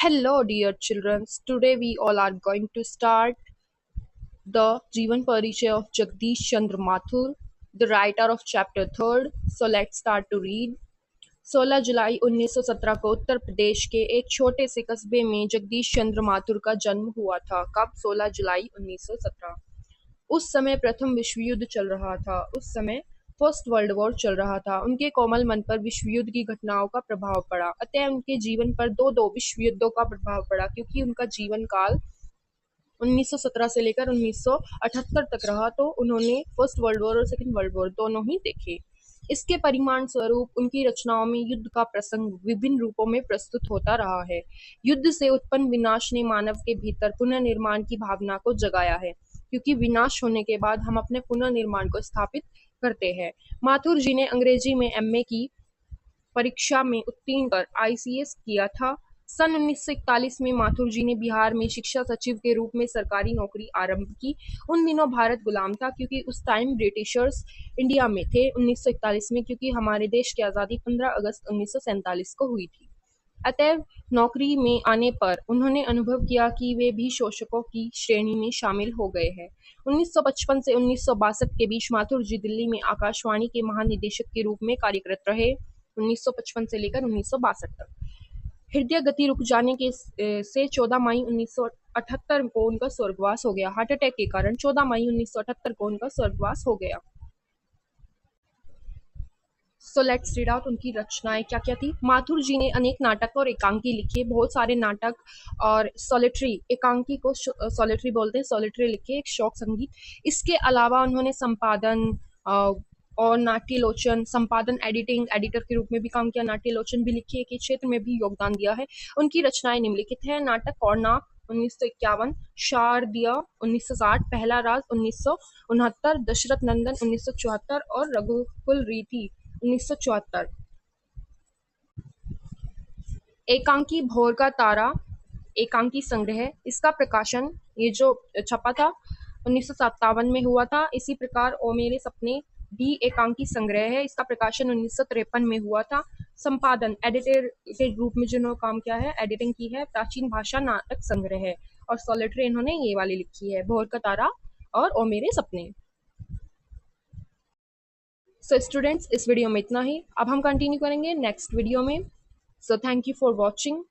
Hello, dear children. Today we all are going to start the Jeevan Parichay of Jagdish Chandra Mathur, the writer of chapter 3rd. So let's start to read. 16 जुलाई 1917 को उत्तर प्रदेश के एक छोटे से कस्बे में जगदीश चंद्र माथुर का जन्म हुआ था। कब? 16 जुलाई 1917। उस समय प्रथम विश्व युद्ध चल रहा था। उस समय फर्स्ट वर्ल्ड वॉर चल रहा था। उनके कोमल मन पर विश्व युद्ध की घटनाओं का प्रभाव पड़ा, अतः उनके जीवन पर दो विश्व युद्धों का प्रभाव पड़ा, क्योंकि उनका जीवन काल 1917 से लेकर 1978 तक रहा, तो उन्होंने फर्स्ट वर्ल्ड वॉर और सेकेंड वर्ल्ड वॉर दोनों ही देखे। इसके परिणाम स्वरूप उनकी रचनाओं में युद्ध का प्रसंग विभिन्न रूपों में प्रस्तुत होता रहा है। युद्ध से उत्पन्न विनाश ने मानव के भीतर पुनर्निर्माण की भावना को जगाया है, क्योंकि विनाश होने के बाद हम अपने पुनर्निर्माण को स्थापित करते हैं। माथुर जी ने अंग्रेजी में एमए की परीक्षा में उत्तीर्ण कर आईसीएस किया था। सन 1941 में माथुर जी ने बिहार में शिक्षा सचिव के रूप में सरकारी नौकरी आरंभ की। उन दिनों भारत गुलाम था, क्योंकि उस टाइम ब्रिटिशर्स इंडिया में थे 1941 में, क्योंकि हमारे देश की आज़ादी 15 अगस्त 1947 को हुई थी। अतएव नौकरी में आने पर उन्होंने अनुभव किया कि वे भी शोषकों की श्रेणी में शामिल हो गए हैं। 1955 से 1962 के बीच माथुर जी दिल्ली में आकाशवाणी के महानिदेशक के रूप में कार्यरत रहे। 1955 से लेकर 1962 तक। हृदय गति रुक जाने के से 14 मई 1978 को उनका स्वर्गवास हो गया। हार्ट अटैक के कारण 14 मई 1978 को उनका स्वर्गवास हो गया। सो लेट्स रीड आउट उनकी रचनाएं क्या क्या थी। माथुर जी ने अनेक नाटक और एकांकी लिखे, बहुत सारे नाटक और सॉलिटरी, एकांकी को सॉलिटरी बोलते हैं, सॉलिटरी लिखे, एक शौक संगीत। इसके अलावा उन्होंने संपादन और नाट्यलोचन, संपादन, एडिटिंग, एडिटर के रूप में भी काम किया, नाट्यलोचन भी लिखे के क्षेत्र में भी योगदान दिया है। उनकी रचनाएं निम्नलिखित है। नाटक कौरनाक 1951, शारदिया 1960, पहला राज 1969, दशरथ नंदन 1974 और रघुकुल रीति 1974। एकांकी भोर का तारा एकांकी संग्रह, इसका प्रकाशन ये जो छपा था 1957 में हुआ था। इसी प्रकार ओ मेरे सपने भी एकांकी संग्रह है, इसका प्रकाशन 1953 में हुआ था। संपादन, एडिटर के रूप में जिन्होंने काम किया है, एडिटिंग की है, प्राचीन भाषा नाटक संग्रह है। और सॉलिटरी इन्होंने ये वाली लिखी है, भोर का तारा और ओ मेरे सपने। सो स्टूडेंट्स, इस वीडियो में इतना ही। अब हम कंटिन्यू करेंगे नेक्स्ट वीडियो में। So thank you for watching.